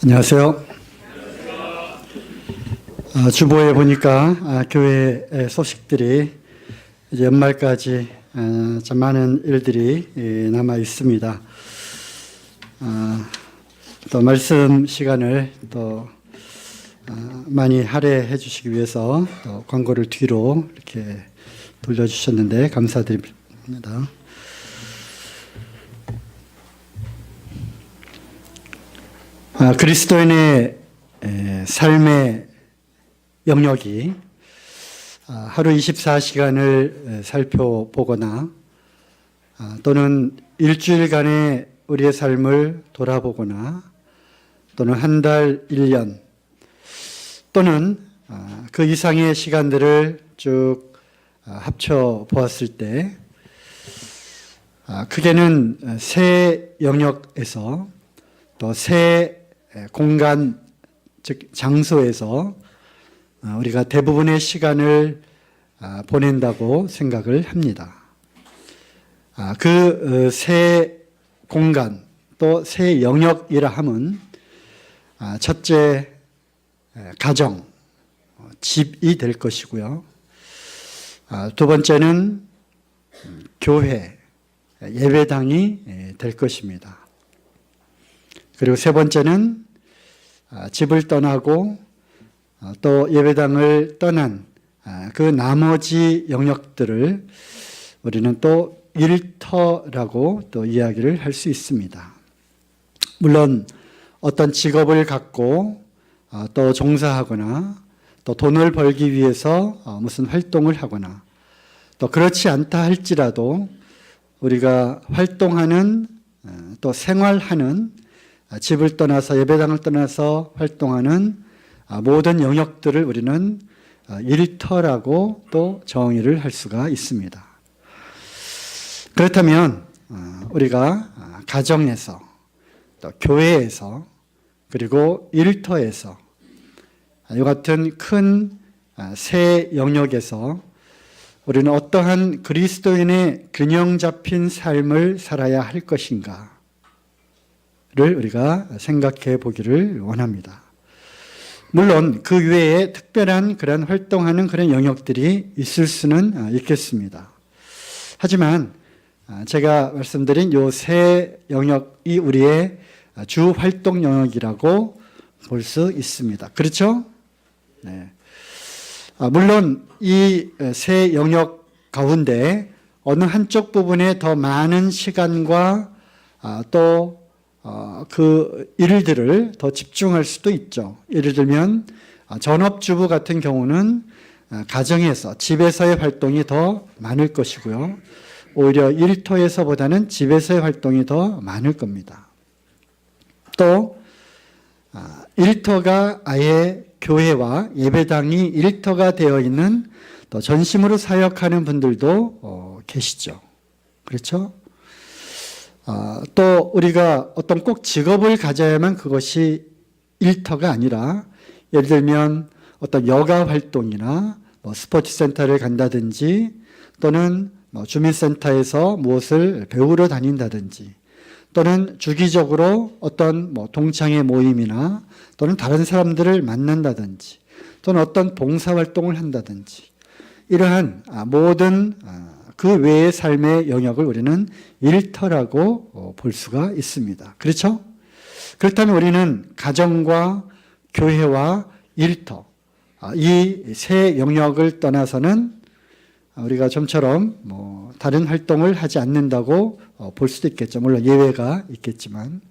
안녕하세요. 주보에 보니까 교회 소식들이 이제 연말까지 참 많은 일들이 남아 있습니다. 또 말씀 시간을 또 많이 할애해 주시기 위해서 또 광고를 뒤로 이렇게 돌려주셨는데 감사드립니다. 그리스도인의 삶의 영역이 하루 24시간을 살펴보거나 또는 일주일간의 우리의 삶을 돌아보거나 또는 한 달, 1년 또는 그 이상의 시간들을 쭉 합쳐 보았을 때 크게는 세 영역에서 또 세 공간, 즉 장소에서 우리가 대부분의 시간을 보낸다고 생각을 합니다. 그 세 공간 또 세 영역이라 함은 첫째 가정, 집이 될 것이고요. 두 번째는 교회, 예배당이 될 것입니다. 그리고 세 번째는 집을 떠나고 또 예배당을 떠난 그 나머지 영역들을 우리는 또 일터라고 또 이야기를 할 수 있습니다. 물론 어떤 직업을 갖고 또 종사하거나 또 돈을 벌기 위해서 무슨 활동을 하거나 또 그렇지 않다 할지라도 우리가 활동하는 또 생활하는 집을 떠나서 예배당을 떠나서 활동하는 모든 영역들을 우리는 일터라고 또 정의를 할 수가 있습니다. 그렇다면 우리가 가정에서 또 교회에서 그리고 일터에서 이 같은 큰 세 영역에서 우리는 어떠한 그리스도인의 균형 잡힌 삶을 살아야 할 것인가를 우리가 생각해 보기를 원합니다. 물론 그 외에 특별한 그런 활동하는 그런 영역들이 있을 수는 있겠습니다. 하지만 제가 말씀드린 이 세 영역이 우리의 주 활동 영역이라고 볼 수 있습니다. 그렇죠? 네. 물론 이 세 영역 가운데 어느 한쪽 부분에 더 많은 시간과 또 그 일들을 더 집중할 수도 있죠. 예를 들면 전업주부 같은 경우는 가정에서 집에서의 활동이 더 많을 것이고요. 오히려 일터에서보다는 집에서의 활동이 더 많을 겁니다. 또 일터가 아예 교회와 예배당이 일터가 되어 있는 또 전심으로 사역하는 분들도 계시죠. 그렇죠? 또 우리가 어떤 꼭 직업을 가져야만 그것이 일터가 아니라 예를 들면 어떤 여가 활동이나 스포츠 센터를 간다든지 또는 주민센터에서 무엇을 배우러 다닌다든지 또는 주기적으로 어떤 동창회 모임이나 또는 다른 사람들을 만난다든지 또는 어떤 봉사활동을 한다든지 이러한 모든 그 외의 삶의 영역을 우리는 일터라고 볼 수가 있습니다. 그렇죠? 그렇다면 우리는 가정과 교회와 일터 이 세 영역을 떠나서는 우리가 좀처럼 다른 활동을 하지 않는다고 볼 수도 있겠죠. 물론 예외가 있겠지만.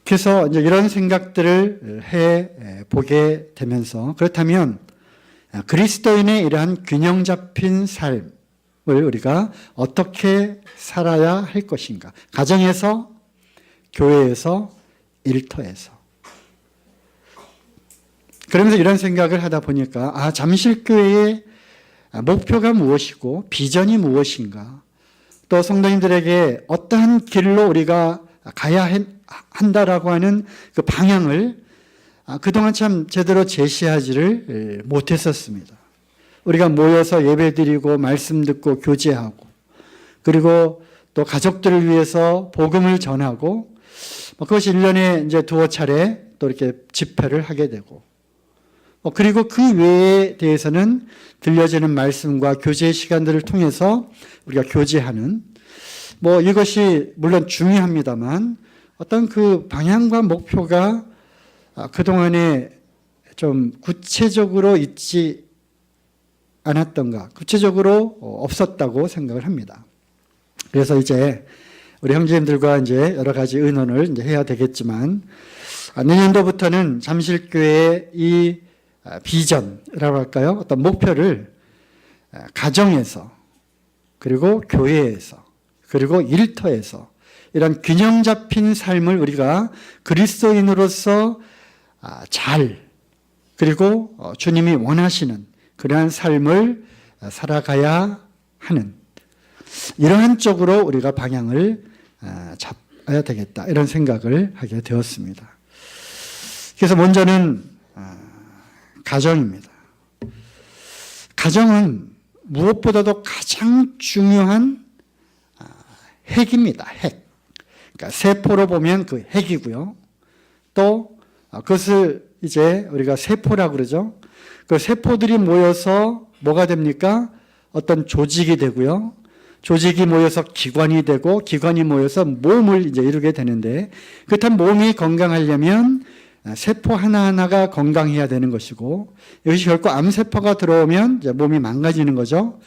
그래서 이제 이런 생각들을 해 보게 되면서 그렇다면 그리스도인의 이러한 균형 잡힌 삶을 우리가 어떻게 살아야 할 것인가? 가정에서, 교회에서, 일터에서. 그러면서 이런 생각을 하다 보니까 잠실교회의 목표가 무엇이고 비전이 무엇인가? 또 성도님들에게 어떠한 길로 우리가 가야 한다라고 하는 그 방향을 그동안 참 제대로 제시하지를 못했었습니다. 우리가 모여서 예배드리고 말씀 듣고 교제하고 그리고 또 가족들을 위해서 복음을 전하고 그것이 1년에 이제 두어 차례 또 이렇게 집회를 하게 되고, 그리고 그 외에 대해서는 들려지는 말씀과 교제 시간들을 통해서 우리가 교제하는, 이것이 물론 중요합니다만 어떤 그 방향과 목표가 그동안에 좀 구체적으로 있지 않았던가, 구체적으로 없었다고 생각을 합니다. 그래서 이제 우리 형제님들과 이제 여러 가지 의논을 이제 해야 되겠지만, 내년도부터는 잠실교회의 이 비전이라고 할까요? 어떤 목표를 가정에서, 그리고 교회에서, 그리고 일터에서 이런 균형 잡힌 삶을 우리가 그리스도인으로서 잘, 그리고 주님이 원하시는 그러한 삶을 살아가야 하는, 이러한 쪽으로 우리가 방향을 잡아야 되겠다, 이런 생각을 하게 되었습니다. 그래서 먼저는 가정입니다. 가정은 무엇보다도 가장 중요한 핵입니다. 핵. 그러니까 세포로 보면 그 핵이고요. 또 그것을 이제 우리가 세포라고 그러죠. 그 세포들이 모여서 뭐가 됩니까? 어떤 조직이 되고요. 조직이 모여서 기관이 되고, 기관이 모여서 몸을 이제 이루게 되는데, 그렇다면 몸이 건강하려면 세포 하나하나가 건강해야 되는 것이고, 이것이 결코 암세포가 들어오면 이제 몸이 망가지는 거죠.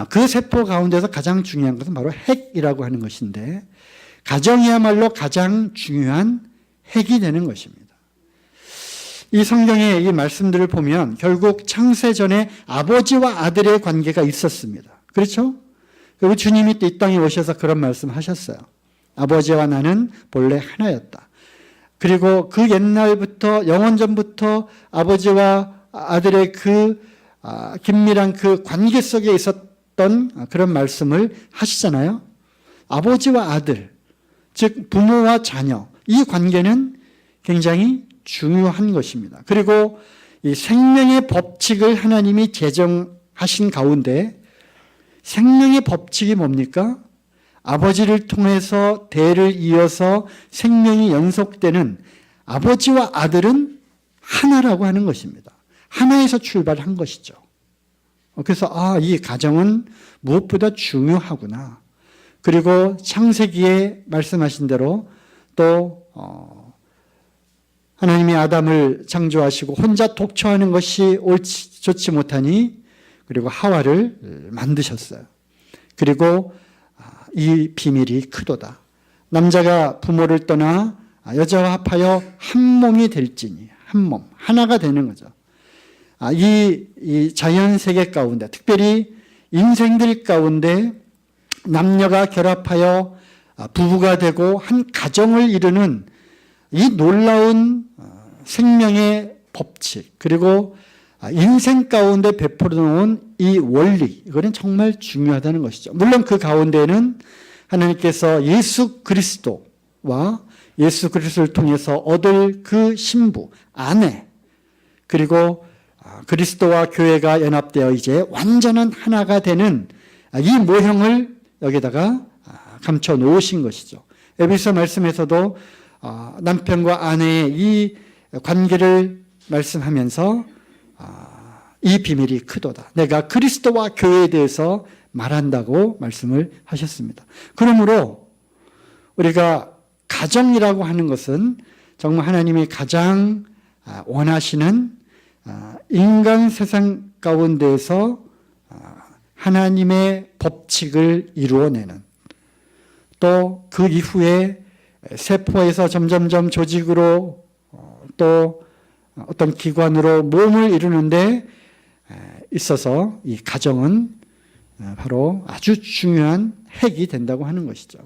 그 세포 가운데서 가장 중요한 것은 바로 핵이라고 하는 것인데, 가정이야말로 가장 중요한 핵이 되는 것입니다. 이 성경의 이 말씀들을 보면 결국 창세 전에 아버지와 아들의 관계가 있었습니다. 그렇죠? 그리고 주님이 또 이 땅에 오셔서 그런 말씀하셨어요. 아버지와 나는 본래 하나였다. 그리고 그 옛날부터, 영원전부터 아버지와 아들의 그 긴밀한 그 관계 속에 있었던 그런 말씀을 하시잖아요. 아버지와 아들, 즉 부모와 자녀, 이 관계는 굉장히 중요한 것입니다. 그리고 이 생명의 법칙을 하나님이 제정하신 가운데, 생명의 법칙이 뭡니까? 아버지를 통해서 대를 이어서 생명이 연속되는, 아버지와 아들은 하나라고 하는 것입니다. 하나에서 출발한 것이죠. 그래서 이 가정은 무엇보다 중요하구나. 그리고 창세기에 말씀하신 대로 또 하나님이 아담을 창조하시고 혼자 독처하는 것이 옳지 좋지 못하니, 그리고 하와를 만드셨어요. 그리고 이 비밀이 크도다. 남자가 부모를 떠나 여자와 합하여 한 몸이 될지니, 한 몸, 하나가 되는 거죠. 이 자연 세계 가운데, 특별히 인생들 가운데 남녀가 결합하여 부부가 되고 한 가정을 이루는 이 놀라운 생명의 법칙, 그리고 인생 가운데 베풀어 놓은 이 원리, 이거는 정말 중요하다는 것이죠. 물론 그 가운데는 하나님께서 예수 그리스도와 예수 그리스도를 통해서 얻을 그 신부, 아내, 그리고 그리스도와 교회가 연합되어 이제 완전한 하나가 되는 이 모형을 여기다가 감춰 놓으신 것이죠. 에베소 말씀에서도 남편과 아내의 이 관계를 말씀하면서 이 비밀이 크도다. 내가 그리스도와 교회에 대해서 말한다고 말씀을 하셨습니다. 그러므로 우리가 가정이라고 하는 것은 정말 하나님이 가장 원하시는 인간 세상 가운데에서 하나님의 법칙을 이루어내는, 또 그 이후에 세포에서 점점점 조직으로 또 어떤 기관으로 몸을 이루는데 있어서 이 가정은 바로 아주 중요한 핵이 된다고 하는 것이죠.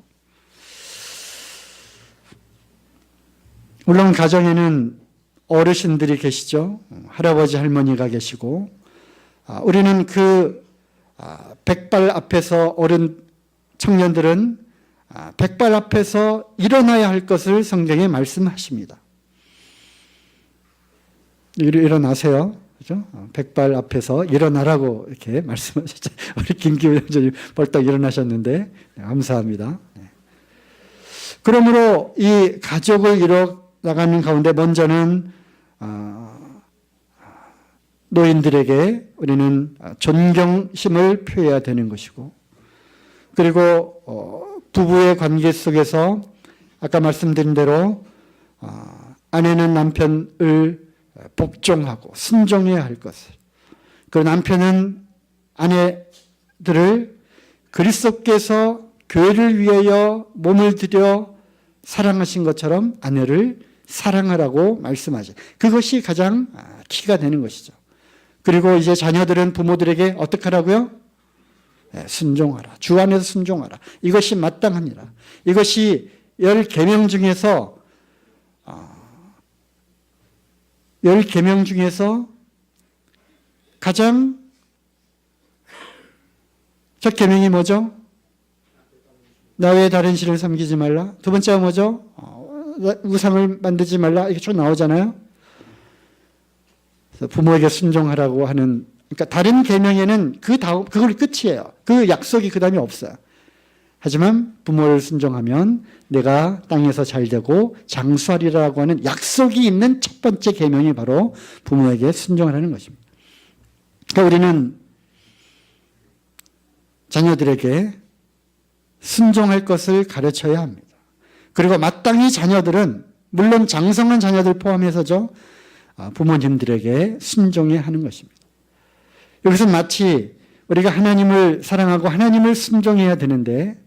물론 가정에는 어르신들이 계시죠. 할아버지 할머니가 계시고, 우리는 그 백발 앞에서, 어른 청년들은 백발 앞에서 일어나야 할 것을 성경에 말씀하십니다. 일어나세요. 그죠? 백발 앞에서 일어나라고 이렇게 말씀하셨죠. 우리 김기훈 형제님 벌떡 일어나셨는데 감사합니다. 그러므로 이 가족을 이뤄 나가는 가운데 먼저는 노인들에게 우리는 존경심을 표해야 되는 것이고, 그리고 부부의 관계 속에서 아까 말씀드린 대로 아내는 남편을 복종하고 순종해야 할 것을, 그 남편은 아내들을 그리스도께서 교회를 위하여 몸을 들여 사랑하신 것처럼 아내를 사랑하라고 말씀하죠. 그것이 가장 키가 되는 것이죠. 그리고 이제 자녀들은 부모들에게 어떻게 하라고요? 순종하라. 주 안에서 순종하라. 이것이 마땅하니라. 이것이 10계명 중에서 10계명 중에서 가장 첫 계명이 뭐죠? 나 외에 다른 신을 섬기지 말라. 두 번째가 뭐죠? 우상을 만들지 말라. 이게 쭉 나오잖아요. 그래서 부모에게 순종하라고 하는, 그러니까 다른 계명에는 그걸 끝이에요. 그 약속이 그 다음에 없어요. 하지만 부모를 순종하면 내가 땅에서 잘되고 장수하리라고 하는 약속이 있는 첫 번째 계명이 바로 부모에게 순종하라는 것입니다. 그러니까 우리는 자녀들에게 순종할 것을 가르쳐야 합니다. 그리고 마땅히 자녀들은, 물론 장성한 자녀들 포함해서죠, 부모님들에게 순종해야 하는 것입니다. 여기서 마치 우리가 하나님을 사랑하고 하나님을 순종해야 되는데,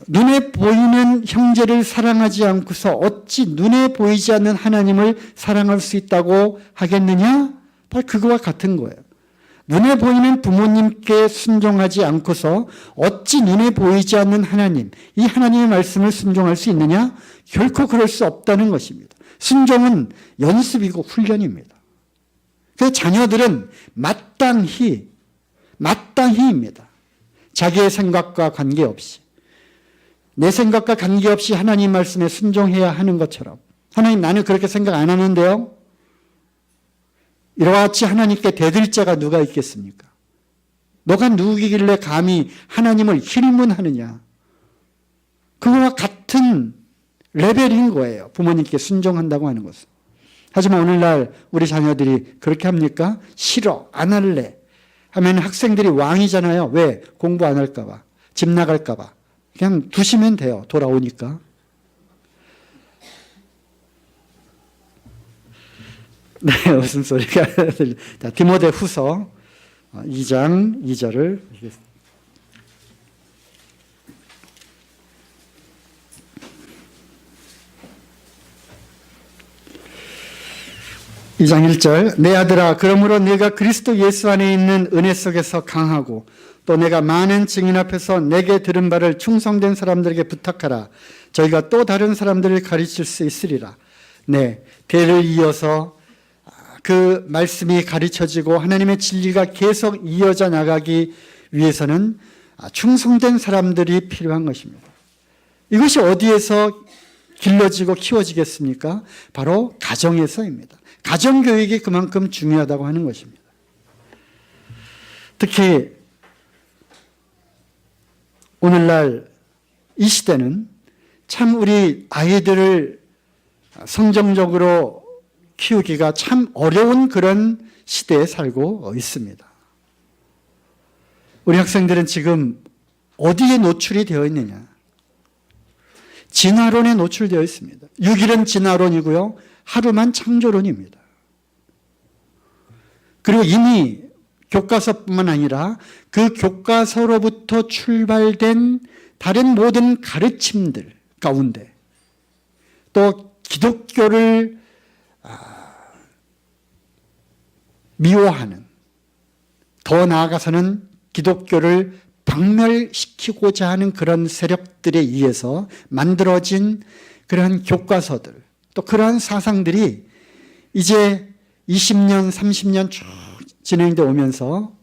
눈에 보이는 형제를 사랑하지 않고서 어찌 눈에 보이지 않는 하나님을 사랑할 수 있다고 하겠느냐? 바로 그거와 같은 거예요. 눈에 보이는 부모님께 순종하지 않고서 어찌 눈에 보이지 않는 하나님, 이 하나님의 말씀을 순종할 수 있느냐? 결코 그럴 수 없다는 것입니다. 순종은 연습이고 훈련입니다. 그래서 자녀들은 마땅히입니다. 자기의 생각과 관계없이, 내 생각과 관계없이 하나님 말씀에 순종해야 하는 것처럼, 하나님 나는 그렇게 생각 안 하는데요, 이와 같이 하나님께 대들 자가 누가 있겠습니까? 너가 누구이길래 감히 하나님을 힐문하느냐? 그거와 같은 레벨인 거예요. 부모님께 순종한다고 하는 것은. 하지만 오늘날 우리 자녀들이 그렇게 합니까? 싫어, 안 할래 하면 학생들이 왕이잖아요. 왜? 공부 안 할까 봐, 집 나갈까 봐. 그냥 두시면 돼요. 돌아오니까. 네, 웃음소리가. 자, 디모데후서 2장 2절을 읽겠습니다. 2장 1절. 내 아들아, 그러므로 네가 그리스도 예수 안에 있는 은혜 속에서 강하고 또 내가 많은 증인 앞에서 내게 들은 바를 충성된 사람들에게 부탁하라. 저희가 또 다른 사람들을 가르칠 수 있으리라. 네, 대를 이어서 그 말씀이 가르쳐지고 하나님의 진리가 계속 이어져 나가기 위해서는 충성된 사람들이 필요한 것입니다. 이것이 어디에서 길러지고 키워지겠습니까? 바로 가정에서입니다. 가정교육이 그만큼 중요하다고 하는 것입니다. 특히 오늘날 이 시대는 참 우리 아이들을 성정적으로 키우기가 참 어려운 그런 시대에 살고 있습니다. 우리 학생들은 지금 어디에 노출이 되어 있느냐? 진화론에 노출되어 있습니다. 6일은 진화론이고요. 하루만 창조론입니다. 그리고 이미 교과서뿐만 아니라 그 교과서로부터 출발된 다른 모든 가르침들 가운데 또 기독교를 미워하는, 더 나아가서는 기독교를 박멸시키고자 하는 그런 세력들에 의해서 만들어진 그러한 교과서들, 또 그러한 사상들이 이제 20년, 30년 쭉 진행되어 오면서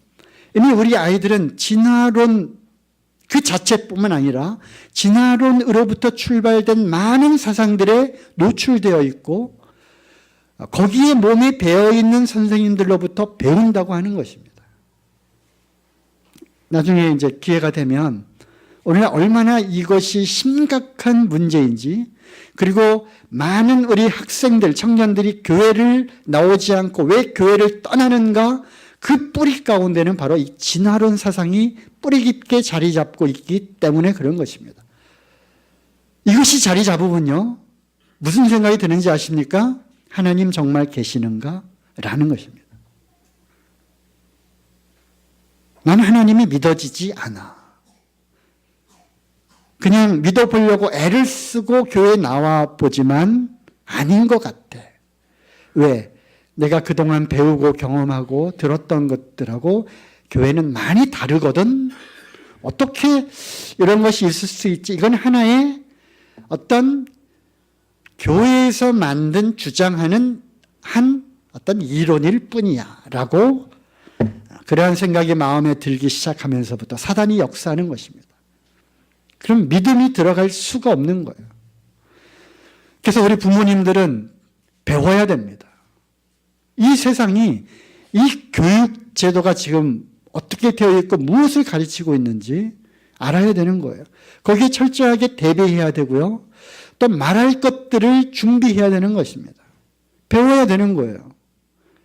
이미 우리 아이들은 진화론 그 자체뿐만 아니라 진화론으로부터 출발된 많은 사상들에 노출되어 있고 거기에 몸이 배어있는 선생님들로부터 배운다고 하는 것입니다. 나중에 이제 기회가 되면 오늘날 얼마나 이것이 심각한 문제인지, 그리고 많은 우리 학생들, 청년들이 교회를 나오지 않고 왜 교회를 떠나는가, 그 뿌리 가운데는 바로 이 진화론 사상이 뿌리 깊게 자리 잡고 있기 때문에 그런 것입니다. 이것이 자리 잡으면요, 무슨 생각이 드는지 아십니까? 하나님 정말 계시는가? 라는 것입니다. 나는 하나님이 믿어지지 않아. 그냥 믿어보려고 애를 쓰고 교회에 나와 보지만 아닌 것 같아. 왜? 내가 그동안 배우고 경험하고 들었던 것들하고 교회는 많이 다르거든. 어떻게 이런 것이 있을 수 있지? 이건 하나의 어떤 교회에서 만든 주장하는 한 어떤 이론일 뿐이야 라고, 그러한 생각이 마음에 들기 시작하면서부터 사단이 역사하는 것입니다. 그럼 믿음이 들어갈 수가 없는 거예요. 그래서 우리 부모님들은 배워야 됩니다. 이 세상이, 이 교육 제도가 지금 어떻게 되어 있고 무엇을 가르치고 있는지 알아야 되는 거예요. 거기에 철저하게 대비해야 되고요. 또 말할 것들을 준비해야 되는 것입니다. 배워야 되는 거예요.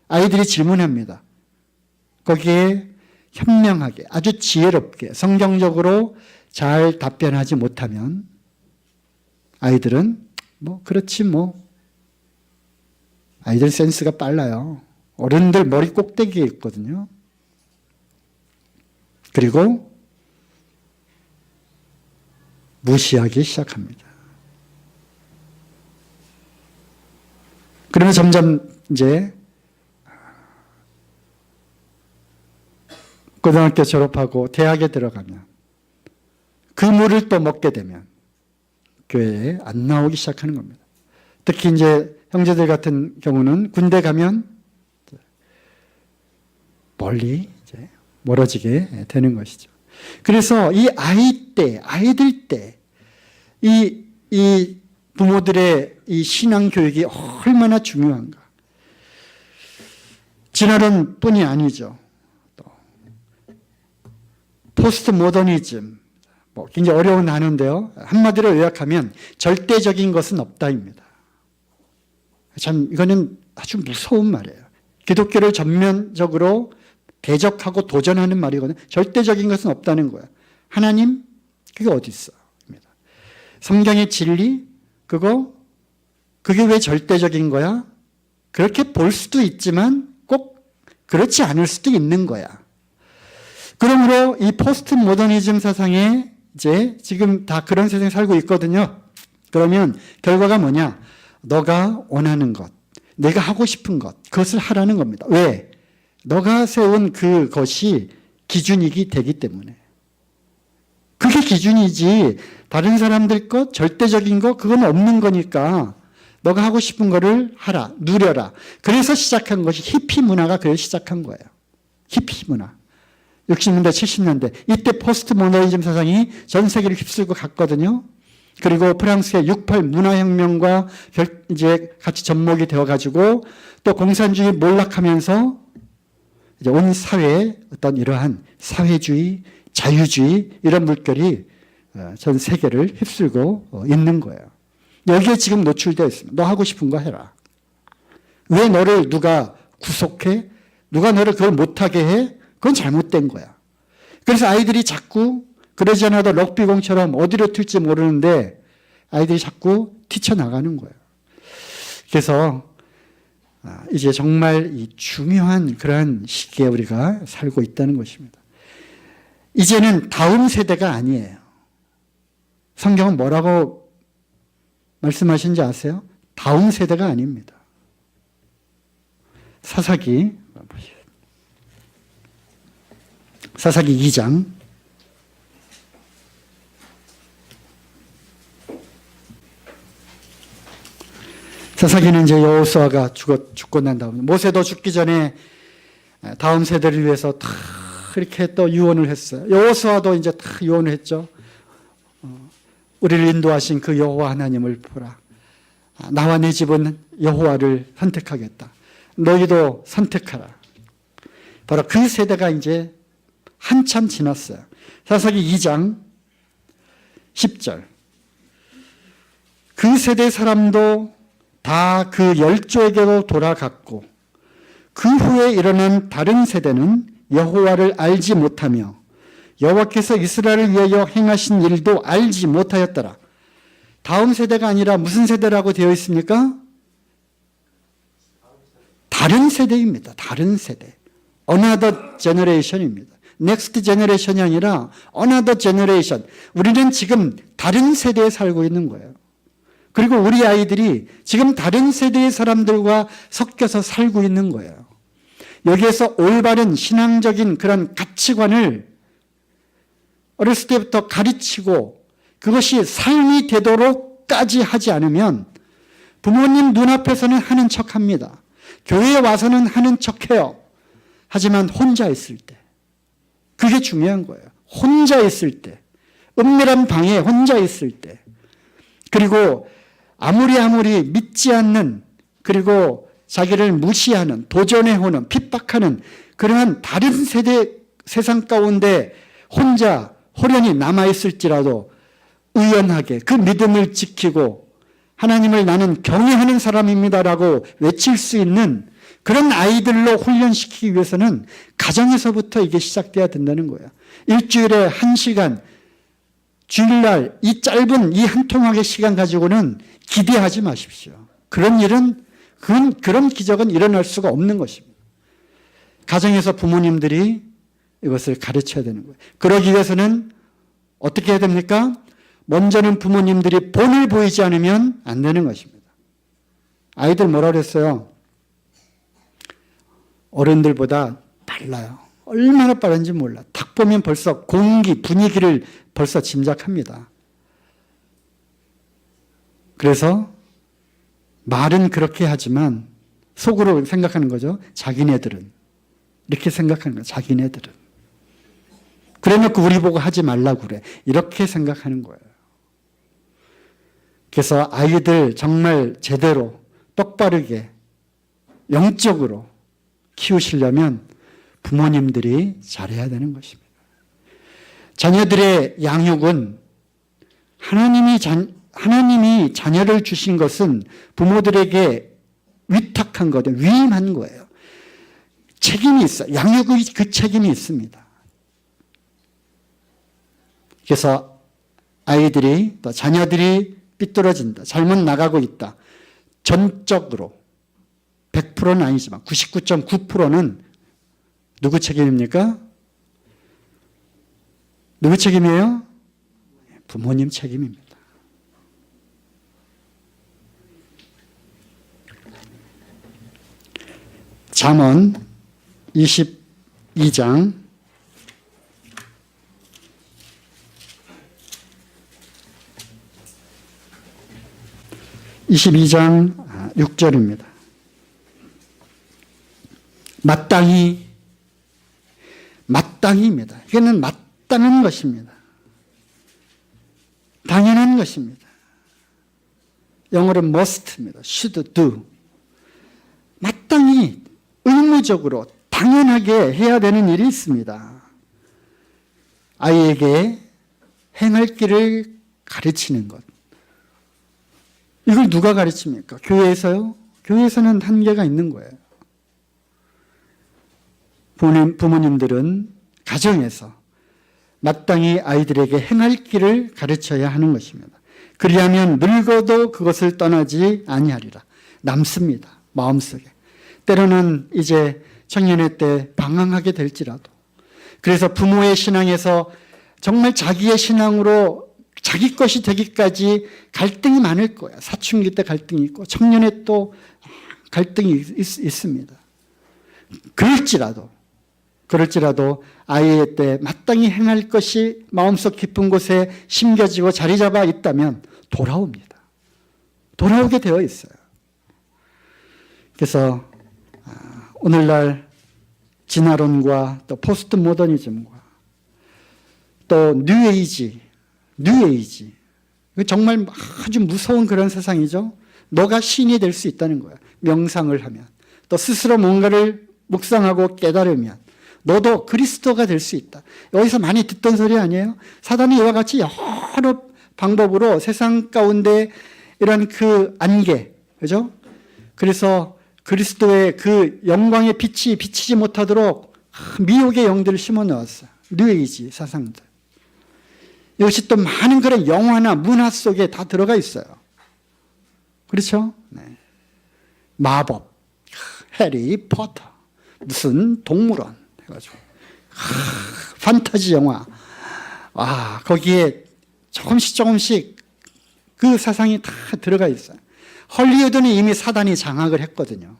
아이들이 질문합니다. 거기에 현명하게, 아주 지혜롭게, 성경적으로 잘 답변하지 못하면 아이들은 그렇지 아이들 센스가 빨라요. 어른들 머리 꼭대기에 있거든요. 그리고 무시하기 시작합니다. 그러면 점점 이제 고등학교 졸업하고 대학에 들어가면, 그 물을 또 먹게 되면 교회에 안 나오기 시작하는 겁니다. 특히 이제 형제들 같은 경우는 군대 가면 멀리 이제 멀어지게 되는 것이죠. 그래서 이 아이들 때, 이 부모들의 이 신앙 교육이 얼마나 중요한가. 진화론 뿐이 아니죠. 또 포스트 모더니즘, 굉장히 어려운 단어인데요. 한마디로 요약하면 절대적인 것은 없다입니다. 참 이거는 아주 무서운 말이에요. 기독교를 전면적으로 대적하고 도전하는 말이거든요. 절대적인 것은 없다는 거예요. 하나님, 그게 어디 있어? 성경의 진리, 그게 왜 절대적인 거야? 그렇게 볼 수도 있지만 꼭 그렇지 않을 수도 있는 거야. 그러므로 이 포스트 모더니즘 사상에 이제 지금 다 그런 세상에 살고 있거든요. 그러면 결과가 뭐냐? 너가 원하는 것, 내가 하고 싶은 것, 그것을 하라는 겁니다. 왜? 너가 세운 그것이 기준이기 되기 때문에. 그게 기준이지 다른 사람들 것, 절대적인 것, 그건 없는 거니까 너가 하고 싶은 거를 하라, 누려라. 그래서 시작한 것이 히피 문화가 그래서 시작한 거예요. 히피 문화. 60년대, 70년대. 이때 포스트 모더니즘 사상이 전 세계를 휩쓸고 갔거든요. 그리고 프랑스의 68 문화혁명과 이제 같이 접목이 되어가지고 또 공산주의 몰락하면서 이제 온 사회에 어떤 이러한 사회주의, 자유주의 이런 물결이 전 세계를 휩쓸고 있는 거예요. 여기에 지금 노출되어 있습니다. 너 하고 싶은 거 해라. 왜 너를 누가 구속해? 누가 너를 그걸 못하게 해? 그건 잘못된 거야. 그래서 아이들이 자꾸 그러지 않아도 럭비공처럼 어디로 튈지 모르는데 아이들이 자꾸 뛰쳐나가는 거예요. 그래서 이제 정말 이 중요한 그러한 시기에 우리가 살고 있다는 것입니다. 이제는 다음 세대가 아니에요. 성경은 뭐라고 말씀하신지 아세요? 다음 세대가 아닙니다. 사사기 2장 사사기는 이제 여호수아가 죽고 난 다음에 모세도 죽기 전에 다음 세대를 위해서 다 이렇게 또 유언을 했어요. 여호수아도 이제 다 유언을 했죠. 우리를 인도하신 그 여호와 하나님을 보라. 나와 내 집은 여호와를 선택하겠다. 너희도 선택하라. 바로 그 세대가 이제 한참 지났어요. 사사기 2장 10절. 그 세대 사람도 다 그 열조에게로 돌아갔고 그 후에 일어난 다른 세대는 여호와를 알지 못하며 여호와께서 이스라엘을 위하여 행하신 일도 알지 못하였더라. 다음 세대가 아니라 무슨 세대라고 되어 있습니까? 다른 세대입니다. 다른 세대. Another generation입니다. Next generation이 아니라 Another generation. 우리는 지금 다른 세대에 살고 있는 거예요. 그리고 우리 아이들이 지금 다른 세대의 사람들과 섞여서 살고 있는 거예요. 여기에서 올바른 신앙적인 그런 가치관을 어렸을 때부터 가르치고 그것이 삶이 되도록까지 하지 않으면 부모님 눈앞에서는 하는 척합니다. 교회에 와서는 하는 척해요. 하지만 혼자 있을 때, 그게 중요한 거예요. 혼자 있을 때, 은밀한 방에 혼자 있을 때, 그리고 아무리 믿지 않는, 그리고 자기를 무시하는, 도전해오는, 핍박하는 그러한 다른 세대 세상 가운데 혼자 호련히 남아있을지라도 의연하게 그 믿음을 지키고 하나님을 나는 경외하는 사람입니다라고 외칠 수 있는 그런 아이들로 훈련시키기 위해서는 가정에서부터 이게 시작돼야 된다는 거예요. 일주일에 1시간, 주일날 이 짧은 이 한 통학의 시간 가지고는 기대하지 마십시오. 그런 일은, 그런 기적은 일어날 수가 없는 것입니다. 가정에서 부모님들이 이것을 가르쳐야 되는 거예요. 그러기 위해서는 어떻게 해야 됩니까? 먼저는 부모님들이 본을 보이지 않으면 안 되는 것입니다. 아이들 뭐라 그랬어요? 어른들보다 빨라요. 얼마나 빠른지 몰라. 딱 보면 벌써 공기, 분위기를 벌써 짐작합니다. 그래서 말은 그렇게 하지만 속으로 생각하는 거죠. 자기네들은. 이렇게 생각하는 거예요. 자기네들은. 그래놓고 우리 보고 하지 말라고 그래. 이렇게 생각하는 거예요. 그래서 아이들 정말 제대로 똑바르게 영적으로 키우시려면 부모님들이 잘해야 되는 것입니다. 자녀들의 양육은 하나님이 자녀를 주신 것은 부모들에게 위탁한 거예요. 위임한 거예요. 책임이 있어요. 양육의 그 책임이 있습니다. 그래서 아이들이, 또 자녀들이 삐뚤어진다, 잘못 나가고 있다. 전적으로 100%는 아니지만 99.9%는 누구 책임입니까? 누구 책임이에요? 부모님 책임입니다. 잠언 22장 6절입니다. 마땅히입니다. 이거는 마땅한 것입니다. 당연한 것입니다. 영어로 must입니다. should do. 마땅히 의무적으로 당연하게 해야 되는 일이 있습니다. 아이에게 행할 길을 가르치는 것. 이걸 누가 가르칩니까? 교회에서요? 교회에서는 한계가 있는 거예요. 부모님들은 가정에서 마땅히 아이들에게 행할 길을 가르쳐야 하는 것입니다. 그리하면 늙어도 그것을 떠나지 아니하리라. 남습니다. 마음속에. 때로는 이제 청년의 때 방황하게 될지라도. 그래서 부모의 신앙에서 정말 자기의 신앙으로 자기 것이 되기까지 갈등이 많을 거야. 사춘기 때 갈등이 있고 청년에 또 갈등이 있습니다. 그럴지라도 아이의 때 마땅히 행할 것이 마음속 깊은 곳에 심겨지고 자리 잡아 있다면 돌아옵니다. 돌아오게 되어 있어요. 그래서 오늘날 진화론과 또 포스트 모더니즘과 또 뉴에이지 정말 아주 무서운 그런 세상이죠. 너가 신이 될 수 있다는 거야. 명상을 하면 또 스스로 뭔가를 묵상하고 깨달으면 너도 그리스도가 될 수 있다. 여기서 많이 듣던 소리 아니에요? 사단이 이와 같이 여러 방법으로 세상 가운데 이런 그 안개, 그죠? 그래서 그리스도의 그 영광의 빛이 비치지 못하도록 미혹의 영들을 심어 넣었어요. 뉴에이지 사상들. 이것이 또 많은 그런 영화나 문화 속에 다 들어가 있어요. 그렇죠? 네. 마법, 해리 포터, 무슨 동물원 해가지고 판타지 영화. 와, 거기에 조금씩 그 사상이 다 들어가 있어요. 헐리우드는 이미 사단이 장악을 했거든요.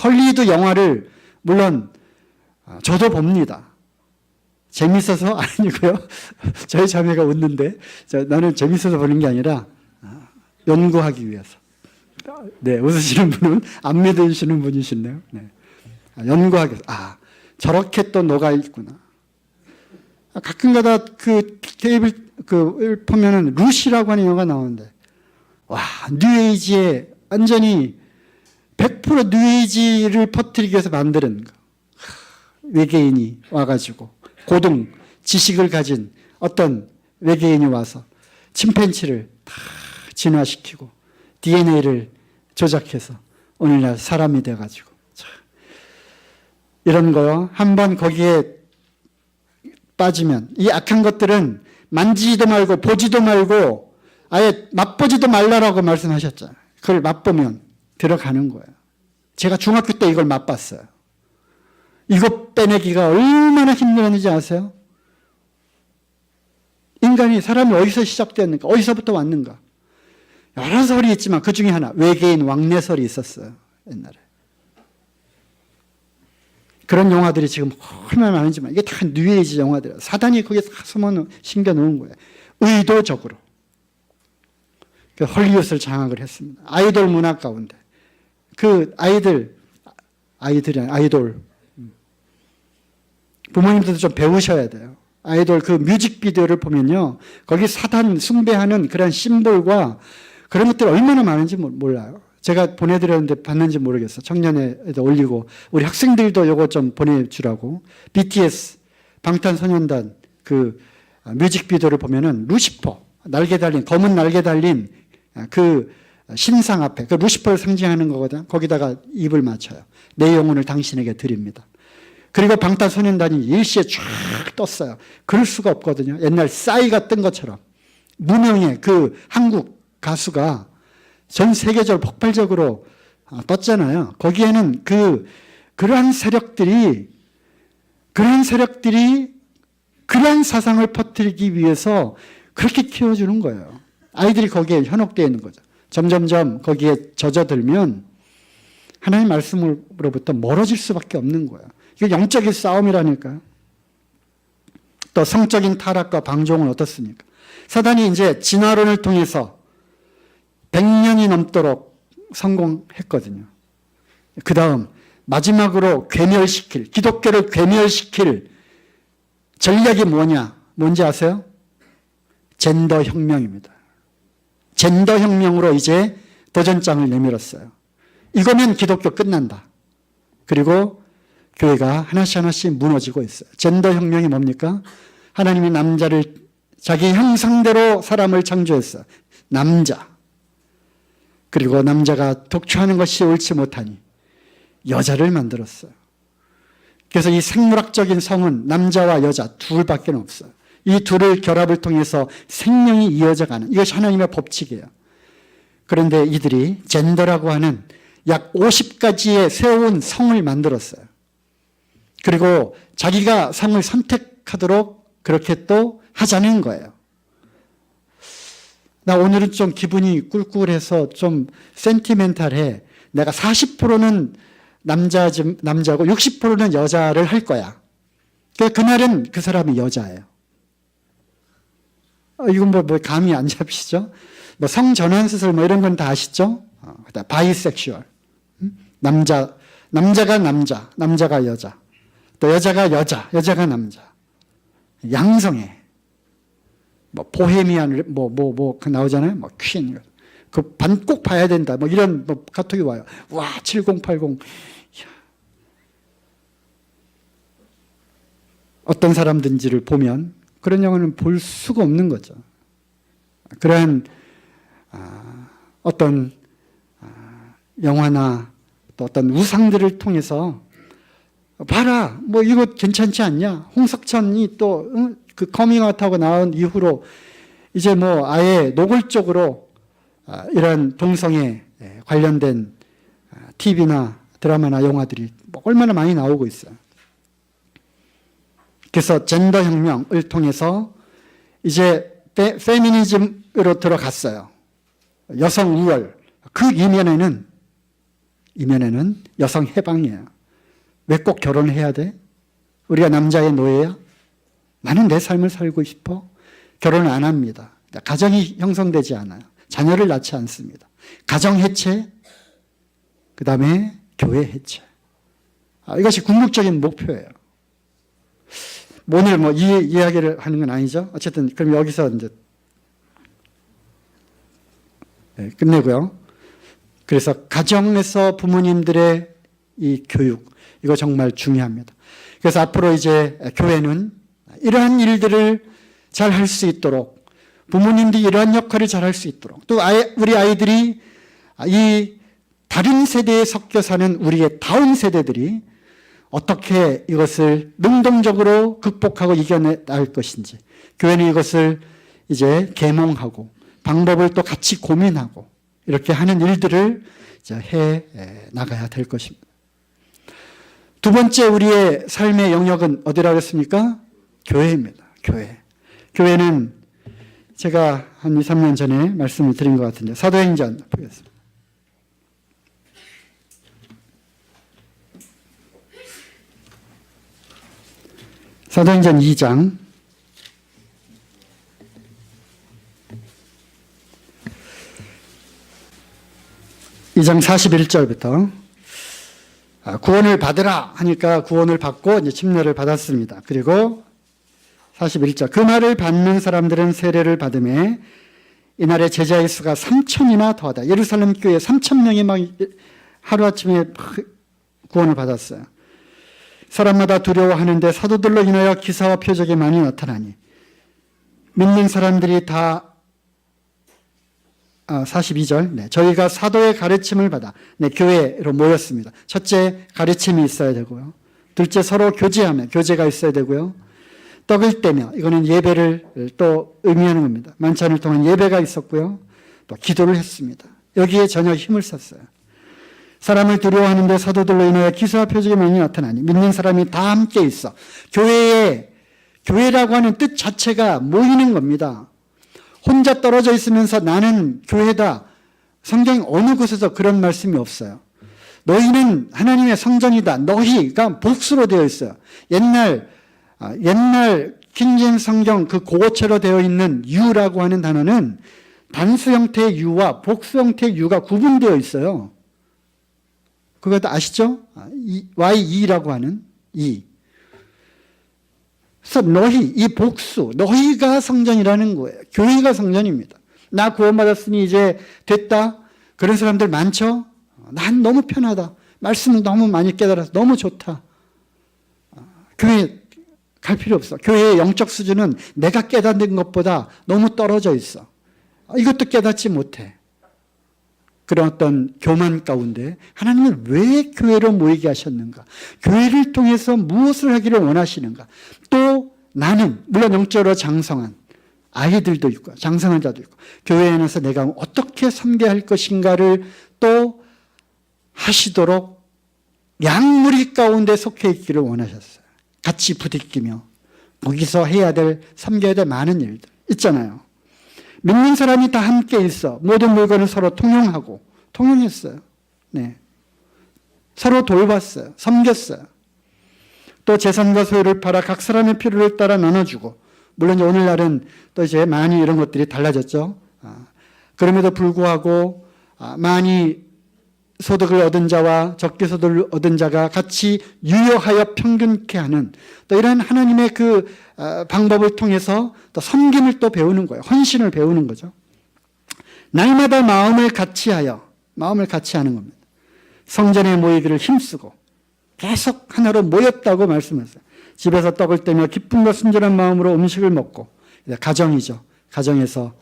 헐리우드 영화를 물론 저도 봅니다. 재밌어서 아니고요. 저희 자매가 웃는데 나는 재밌어서 보는 게 아니라 연구하기 위해서. 네, 웃으시는 분은 안 믿으시는 분이시네요. 네. 연구하기 위해서. 아, 저렇게 또 녹아 있구나. 가끔가다 그 테이블 보면은 루시라고 하는 영화가 나오는데, 와, 뉴에이지에 완전히 100% 뉴에이지를 퍼뜨리기 위해서 만드는 거. 외계인이 와가지고 고등 지식을 가진 어떤 외계인이 와서 침팬지를 다 진화시키고 DNA를 조작해서 오늘날 사람이 돼가지고 이런 거요. 한번 거기에 빠지면 이 악한 것들은 만지지도 말고 보지도 말고 아예 맛보지도 말라라고 말씀하셨잖아요. 그걸 맛보면 들어가는 거예요. 제가 중학교 때 이걸 맛봤어요. 이거 빼내기가 얼마나 힘들었는지 아세요? 인간이 사람이 어디서 시작되었는가? 어디서부터 왔는가? 여러 설이 있지만 그 중에 하나 외계인 왕래설이 있었어요. 옛날에. 그런 영화들이 지금 얼마나 많은지만 이게 다 뉴에이지 영화들이에요. 사단이 거기에 다 심겨 놓은 거예요. 의도적으로. 헐리우드를 장악을 했습니다. 아이돌 문화 가운데. 그 아이돌. 부모님들도 좀 배우셔야 돼요. 아이돌 그 뮤직비디오를 보면요. 거기 사단 숭배하는 그런 심볼과 그런 것들이 얼마나 많은지 몰라요. 제가 보내드렸는데 봤는지 모르겠어. 청년회에도 올리고 우리 학생들도 이거 좀 보내주라고. BTS 방탄소년단 그 뮤직비디오를 보면은 루시퍼 날개 달린 검은 날개 달린 그 신상 앞에 그 루시퍼를 상징하는 거거든. 거기다가 입을 맞춰요. 내 영혼을 당신에게 드립니다. 그리고 방탄소년단이 일시에 쫙 떴어요. 그럴 수가 없거든요. 옛날 싸이가 뜬 것처럼 무명의 그 한국 가수가 전 세계적으로 폭발적으로 떴잖아요. 거기에는 그러한 세력들이 그러한 사상을 퍼뜨리기 위해서 그렇게 키워주는 거예요. 아이들이 거기에 현혹되어 있는 거죠. 점점점 거기에 젖어들면 하나님의 말씀으로부터 멀어질 수밖에 없는 거예요. 이게 영적인 싸움이라니까요. 또 성적인 타락과 방종은 어떻습니까? 사단이 이제 진화론을 통해서 100년이 넘도록 성공했거든요. 그 다음 마지막으로 기독교를 괴멸시킬 전략이 뭔지 아세요? 젠더 혁명입니다. 젠더 혁명으로 이제 도전장을 내밀었어요. 이거면 기독교 끝난다. 그리고 교회가 하나씩 무너지고 있어요. 젠더 혁명이 뭡니까? 하나님이 남자를 자기 형상대로 사람을 창조했어요. 남자. 그리고 남자가 독초하는 것이 옳지 못하니 여자를 만들었어요. 그래서 이 생물학적인 성은 남자와 여자 둘밖에 없어요. 이 둘을 결합을 통해서 생명이 이어져가는 이것이 하나님의 법칙이에요. 그런데 이들이 젠더라고 하는 약 50가지의 세운 성을 만들었어요. 그리고 자기가 성을 선택하도록 그렇게 또 하자는 거예요. 나 오늘은 좀 기분이 꿀꿀해서 좀 센티멘탈해. 내가 40%는 남자고 60%는 여자를 할 거야. 그날은 그 사람이 여자예요. 이건 뭐 감이 안 잡히시죠? 뭐 성전환수술 뭐 이런 건 다 아시죠? 바이섹슈얼. 남자가 남자, 남자가 여자. 또 여자가 여자, 여자가 남자. 양성애. 뭐 보헤미안 그 나오잖아요. 뭐 퀸. 그 반 꼭 봐야 된다. 뭐 이런 뭐 카톡이 와요. 와, 7080. 어떤 사람든지를 보면 그런 영화는 볼 수가 없는 거죠. 그러한 어떤 영화나 또 어떤 우상들을 통해서 봐라, 뭐 이거 괜찮지 않냐? 홍석천이 또 그 커밍아웃하고 나온 이후로 이제 뭐 아예 노골적으로 이런 동성애 관련된 TV나 드라마나 영화들이 얼마나 많이 나오고 있어요. 그래서 젠더 혁명을 통해서 이제 페미니즘으로 들어갔어요. 여성 우월. 그 이면에는 여성 해방이에요. 왜 꼭 결혼해야 돼? 우리가 남자의 노예야? 나는 내 삶을 살고 싶어. 결혼을 안 합니다. 가정이 형성되지 않아요. 자녀를 낳지 않습니다. 가정 해체, 그 다음에 교회 해체. 이것이 궁극적인 목표예요. 오늘 뭐 이 이야기를 하는 건 아니죠. 어쨌든 그럼 여기서 이제 끝내고요. 그래서 가정에서 부모님들의 이 교육, 이거 정말 중요합니다. 그래서 앞으로 이제 교회는 이러한 일들을 잘 할 수 있도록, 부모님들이 이러한 역할을 잘 할 수 있도록, 또 우리 아이들이 이 다른 세대에 섞여 사는 우리의 다음 세대들이 어떻게 이것을 능동적으로 극복하고 이겨낼 것인지, 교회는 이것을 이제 계몽하고 방법을 또 같이 고민하고 이렇게 하는 일들을 이제 해 나가야 될 것입니다. 두 번째 우리의 삶의 영역은 어디라고 했습니까? 교회입니다. 교회. 교회는 제가 한 2, 3년 전에 말씀을 드린 것 같은데, 사도행전 보겠습니다. 사도행전 2장 41절부터 구원을 받으라 하니까 구원을 받고 이제 침례를 받았습니다. 그리고 41절, 그 말을 받는 사람들은 세례를 받음에 이날의 제자의 수가 3,000이나 더하다. 예루살렘 교회 3,000명이 막 하루아침에 구원을 받았어요. 사람마다 두려워하는데 사도들로 인하여 기사와 표적이 많이 나타나니 믿는 사람들이 다 42절, 네, 저희가 사도의 가르침을 받아 교회로 모였습니다. 첫째, 가르침이 있어야 되고요. 둘째, 서로 교제하며 교제가 있어야 되고요. 떡을 떼며, 이거는 예배를 또 의미하는 겁니다. 만찬을 통한 예배가 있었고요. 또 기도를 했습니다. 여기에 전혀 힘을 썼어요. 사람을 두려워하는데 사도들로 인하여 기사와 표적이 많이 나타나니 믿는 사람이 다 함께 있어. 교회라고 하는 뜻 자체가 모이는 겁니다. 혼자 떨어져 있으면서 나는 교회다. 성경 어느 곳에서 그런 말씀이 없어요. 너희는 하나님의 성전이다. 너희가 복수로 되어 있어요. 옛날 킹제임스 성경 그 고고체로 되어 있는 you라고 하는 단어는 단수 형태의 you와 복수 형태의 you가 구분되어 있어요. 그거 다 아시죠? YE라고 하는 E. 그래서 너희, 이 복수, 너희가 성전이라는 거예요. 교회가 성전입니다. 나 구원받았으니 이제 됐다. 그런 사람들 많죠? 난 너무 편하다. 말씀을 너무 많이 깨달아서 너무 좋다. 교회 갈 필요 없어. 교회의 영적 수준은 내가 깨닫는 것보다 너무 떨어져 있어. 이것도 깨닫지 못해. 그런 어떤 교만 가운데 하나님은 왜 교회로 모이게 하셨는가? 교회를 통해서 무엇을 하기를 원하시는가? 또 나는 물론 영적으로 장성한 아이들도 있고 장성한 자도 있고 교회에서 내가 어떻게 섬겨야 할 것인가를 또 하시도록 양무리 가운데 속해 있기를 원하셨어요. 같이 부딪히며 거기서 해야 될, 섬겨야 될 많은 일들 있잖아요. 믿는 사람이 다 함께 있어. 모든 물건을 서로 통용했어요. 네. 서로 돌봤어요. 섬겼어요. 또 재산과 소유를 팔아 각 사람의 필요를 따라 나눠주고, 물론 이제 오늘날은 또 이제 많이 이런 것들이 달라졌죠. 그럼에도 불구하고 많이 소득을 얻은 자와 적게 소득을 얻은 자가 같이 유효하여 평균케 하는 또 이런 하나님의 그 방법을 통해서 또 섬김을 또 배우는 거예요. 헌신을 배우는 거죠. 날마다 마음을 같이 하는 겁니다. 성전에 모이기를 힘쓰고 계속 하나로 모였다고 말씀하세요. 집에서 떡을 떼며 기쁨과 순전한 마음으로 음식을 먹고, 가정이죠. 가정에서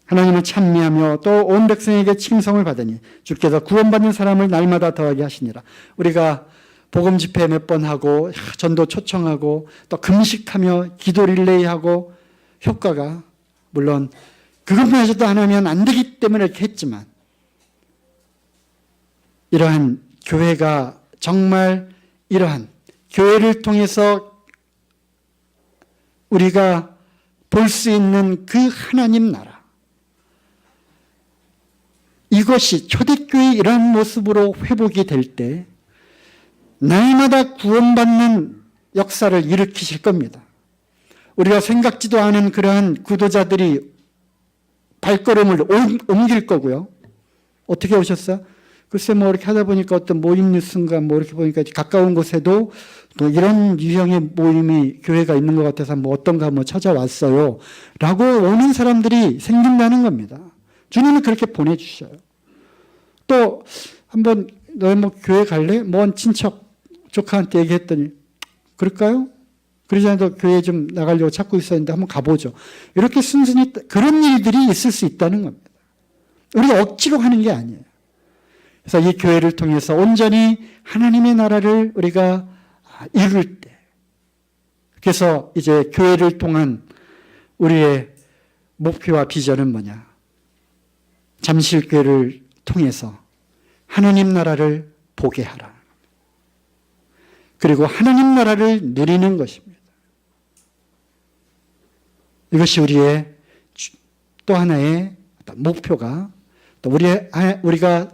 하나님을 찬미하며 또 온 백성에게 칭송을 받으니 주께서 구원받는 사람을 날마다 더하게 하시니라. 우리가 복음 집회 몇 번 하고 전도 초청하고 또 금식하며 기도 릴레이하고 효과가 물론 그것마저도 안 하면 안 되기 때문에 이렇게 했지만 이러한 교회가 정말 이러한 교회를 통해서 우리가 볼 수 있는 그 하나님 나라, 이것이 초대교회의 이러한 모습으로 회복이 될 때 날마다 구원받는 역사를 일으키실 겁니다. 우리가 생각지도 않은 그러한 구도자들이 발걸음을 옮길 거고요. 어떻게 오셨어요? 글쎄 뭐 이렇게 하다 보니까 어떤 모임 뉴스인가 뭐 이렇게 보니까 가까운 곳에도 또 이런 유형의 모임이 교회가 있는 것 같아서 뭐 어떤가 뭐 찾아왔어요. 라고 오는 사람들이 생긴다는 겁니다. 주님은 그렇게 보내주셔요. 또 한번 너 뭐 교회 갈래? 먼 친척 조카한테 얘기했더니 그럴까요? 그러지 않아도 교회 좀 나가려고 찾고 있었는데 한번 가보죠. 이렇게 순순히 그런 일들이 있을 수 있다는 겁니다. 우리가 억지로 하는 게 아니에요. 그래서 이 교회를 통해서 온전히 하나님의 나라를 우리가 이룰 때, 그래서 이제 교회를 통한 우리의 목표와 비전은 뭐냐? 잠실교회를 통해서 하나님 나라를 보게 하라. 그리고 하나님 나라를 누리는 것입니다. 이것이 우리의 또 하나의 목표가 또 우리가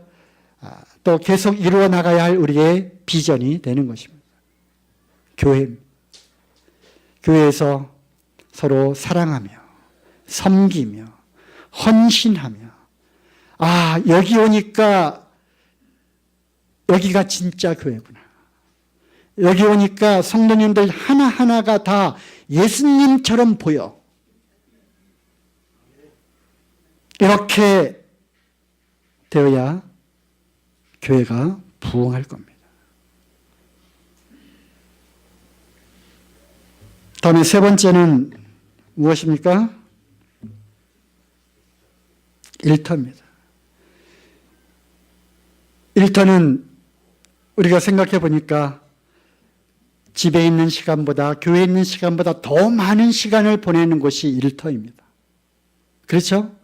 또 계속 이루어 나가야 할 우리의 비전이 되는 것입니다. 교회에서 서로 사랑하며 섬기며 헌신하며 여기 오니까 여기가 진짜 교회구나. 여기 오니까 성도님들 하나하나가 다 예수님처럼 보여. 이렇게 되어야 교회가 부흥할 겁니다. 다음에 세 번째는 무엇입니까? 일터입니다. 일터는 우리가 생각해 보니까 집에 있는 시간보다 교회에 있는 시간보다 더 많은 시간을 보내는 곳이 일터입니다. 그렇죠?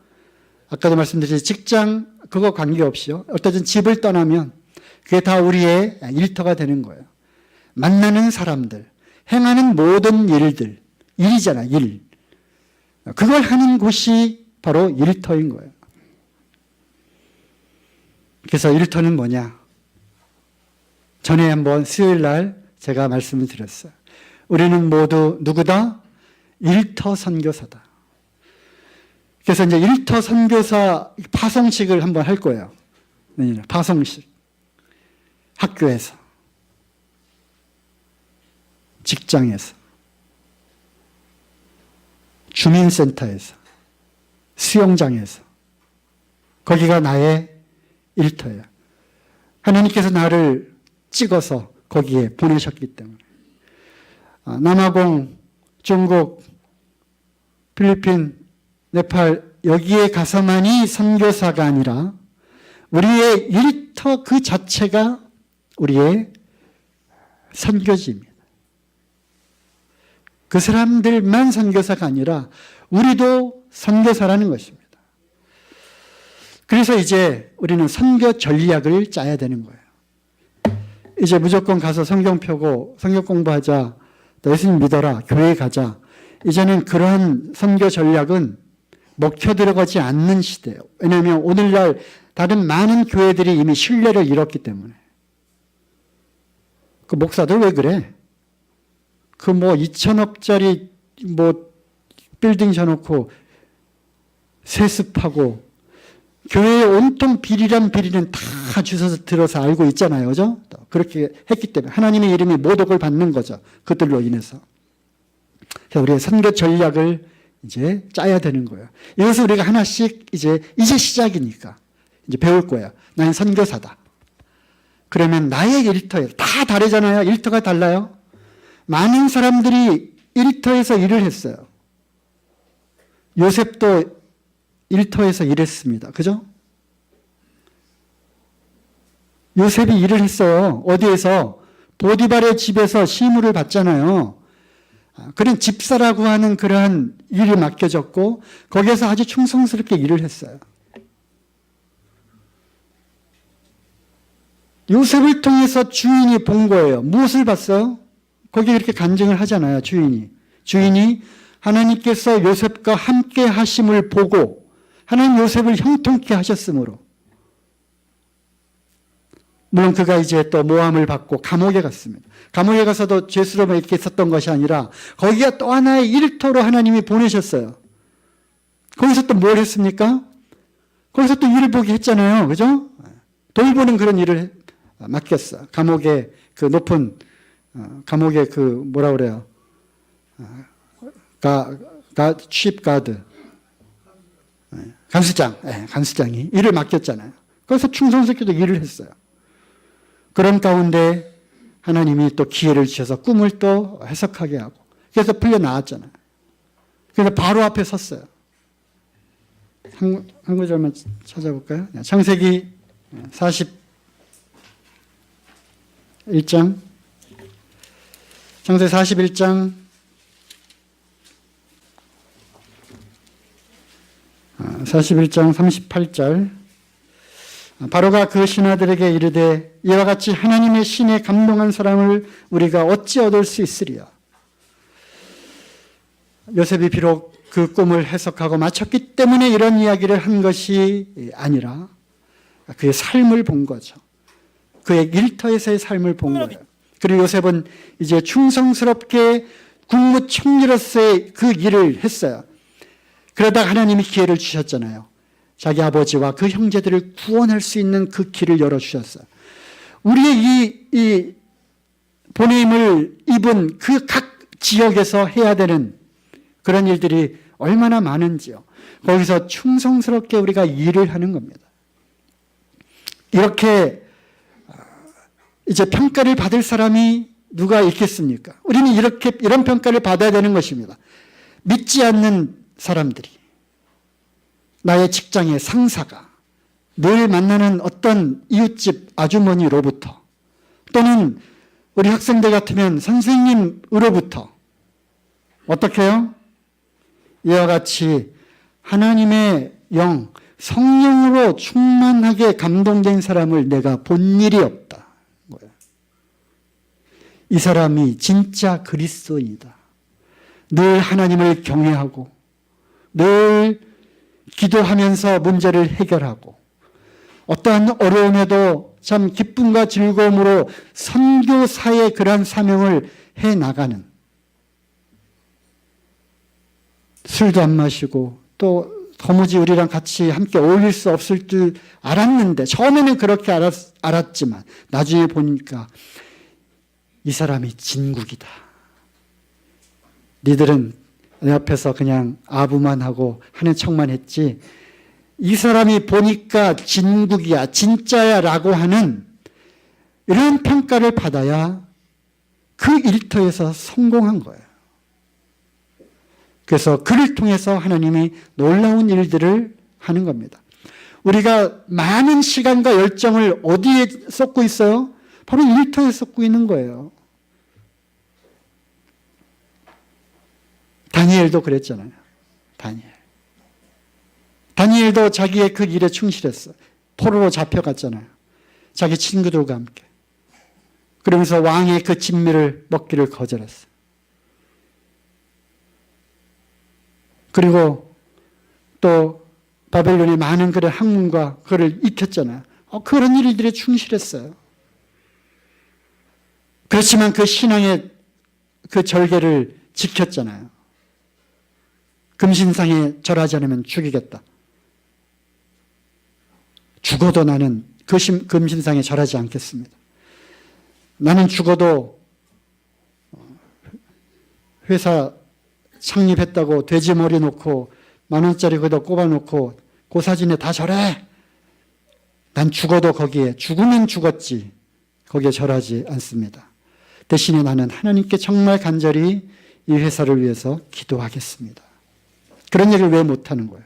아까도 말씀드렸듯이 직장 그거 관계없이요. 어쨌든 집을 떠나면 그게 다 우리의 일터가 되는 거예요. 만나는 사람들, 행하는 모든 일들, 일이잖아, 일. 그걸 하는 곳이 바로 일터인 거예요. 그래서 일터는 뭐냐? 전에 한번 수요일 날 제가 말씀을 드렸어요. 우리는 모두 누구다? 일터 선교사다. 그래서 이제 일터 선교사 파송식을 한번 할 거예요. 파송식. 학교에서, 직장에서, 주민센터에서, 수영장에서. 거기가 나의 일터예요. 하나님께서 나를 찍어서 거기에 보내셨기 때문에. 남아공, 중국, 필리핀, 네팔 여기에 가서만이 선교사가 아니라 우리의 일터 그 자체가 우리의 선교지입니다. 그 사람들만 선교사가 아니라 우리도 선교사라는 것입니다. 그래서 이제 우리는 선교 전략을 짜야 되는 거예요. 이제 무조건 가서 성경 펴고 성경 공부하자, 또 예수님 믿어라, 교회 가자. 이제는 그러한 선교 전략은 먹혀 들어가지 않는 시대예요. 왜냐하면 오늘날 다른 많은 교회들이 이미 신뢰를 잃었기 때문에. 그 목사들 왜 그래? 그 뭐 2천억짜리 뭐 빌딩 져놓고 세습하고 교회에 온통 비리란 비리는 다 주워서 들어서 알고 있잖아요. 그죠? 그렇게 했기 때문에 하나님의 이름이 모독을 받는 거죠. 그들로 인해서. 그래서 우리의 선교 전략을 이제 짜야 되는 거예요. 이것을 우리가 하나씩 이제 시작이니까 이제 배울 거예요. 나는 선교사다. 그러면 나의 일터에 다 다르잖아요. 일터가 달라요. 많은 사람들이 일터에서 일을 했어요. 요셉도 일터에서 일했습니다. 그죠? 요셉이 일을 했어요. 어디에서? 보디발의 집에서 시무를 받잖아요. 그런 집사라고 하는 그러한 일이 맡겨졌고 거기에서 아주 충성스럽게 일을 했어요. 요셉을 통해서 주인이 본 거예요. 무엇을 봤어요? 거기 이렇게 간증을 하잖아요. 주인이 하나님께서 요셉과 함께 하심을 보고 하나님 요셉을 형통케 하셨으므로, 물론 그가 이제 또 모함을 받고 감옥에 갔습니다. 감옥에 가서도 죄수로만 이렇게 있었던 것이 아니라 거기가 또 하나의 일터로 하나님이 보내셨어요. 거기서 또 뭘 했습니까? 거기서 또 일을 보게 했잖아요. 그죠? 돌보는 그런 일을 맡겼어. 감옥의 그 높은 감옥의 그 뭐라 그래요? 취입 가드, 간수장이 일을 맡겼잖아요. 거기서 충성스럽게도 일을 했어요. 그런 가운데 하나님이 또 기회를 주셔서 꿈을 또 해석하게 하고 그래서 풀려 나왔잖아요. 그래서 바로 앞에 섰어요. 한 구절만 찾아볼까요? 창세기 41장 창세기 41장 38절 바로가 그 신하들에게 이르되 이와 같이 하나님의 신에 감동한 사람을 우리가 어찌 얻을 수 있으리요. 요셉이 비록 그 꿈을 해석하고 마쳤기 때문에 이런 이야기를 한 것이 아니라 그의 삶을 본 거죠. 그의 일터에서의 삶을 본 거예요. 그리고 요셉은 이제 충성스럽게 국무총리로서의 그 일을 했어요. 그러다가 하나님이 기회를 주셨잖아요. 자기 아버지와 그 형제들을 구원할 수 있는 그 길을 열어주셨어요. 우리의 이 보냄을 입은 그 각 지역에서 해야 되는 그런 일들이 얼마나 많은지요. 거기서 충성스럽게 우리가 일을 하는 겁니다. 이렇게 이제 평가를 받을 사람이 누가 있겠습니까? 우리는 이런 평가를 받아야 되는 것입니다. 믿지 않는 사람들이, 나의 직장의 상사가, 늘 만나는 어떤 이웃집 아주머니로부터, 또는 우리 학생들 같으면 선생님으로부터 어떻게 해요? 이와 같이 하나님의 영, 성령으로 충만하게 감동된 사람을 내가 본 일이 없다. 이 사람이 진짜 그리스도인이다. 늘 하나님을 경외하고 늘 기도하면서 문제를 해결하고 어떠한 어려움에도 참 기쁨과 즐거움으로 선교사의 그러한 사명을 해나가는, 술도 안 마시고 또 도무지 우리랑 같이 함께 어울릴 수 없을 줄 알았는데, 처음에는 그렇게 알았지만 나중에 보니까 이 사람이 진국이다. 니들은 내 앞에서 그냥 아부만 하고 하는 척만 했지 이 사람이 보니까 진국이야, 진짜야 라고 하는 이런 평가를 받아야 그 일터에서 성공한 거예요. 그래서 그를 통해서 하나님이 놀라운 일들을 하는 겁니다. 우리가 많은 시간과 열정을 어디에 쏟고 있어요? 바로 일터에 쏟고 있는 거예요. 다니엘도 그랬잖아요. 다니엘도 자기의 그 일에 충실했어. 포로로 잡혀갔잖아요. 자기 친구들과 함께. 그러면서 왕의 그 진미를 먹기를 거절했어. 그리고 또 바벨론의 많은 그런 학문과 그를 익혔잖아요. 그런 일들에 충실했어요. 그렇지만 그 신앙의 그 절개를 지켰잖아요. 금신상에 절하지 않으면 죽이겠다. 죽어도 나는 그 금신상에 절하지 않겠습니다. 나는 죽어도 회사 창립했다고 돼지 머리 놓고 10,000원짜리 거기다 꼽아놓고 그 사진에 다 절해. 난 죽어도 거기에, 죽으면 죽었지 거기에 절하지 않습니다. 대신에 나는 하나님께 정말 간절히 이 회사를 위해서 기도하겠습니다. 그런 얘기를 왜 못하는 거예요?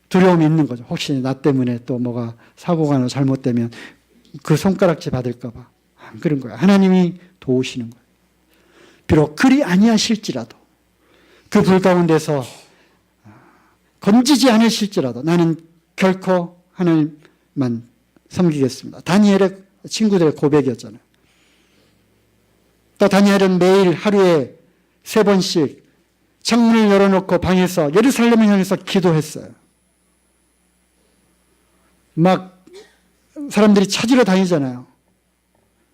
두려움이 있는 거죠. 혹시 나 때문에 또 뭐가 사고가 나고 잘못되면 그 손가락질 받을까 봐. 그런 거예요. 하나님이 도우시는 거예요. 비록 그리 아니하실지라도 그 불 가운데서 건지지 않으실지라도 나는 결코 하나님만 섬기겠습니다. 다니엘의 친구들의 고백이었잖아요. 또 다니엘은 매일 하루에 3번씩 창문을 열어놓고 방에서 예루살렘을 향해서 기도했어요. 막 사람들이 찾으러 다니잖아요.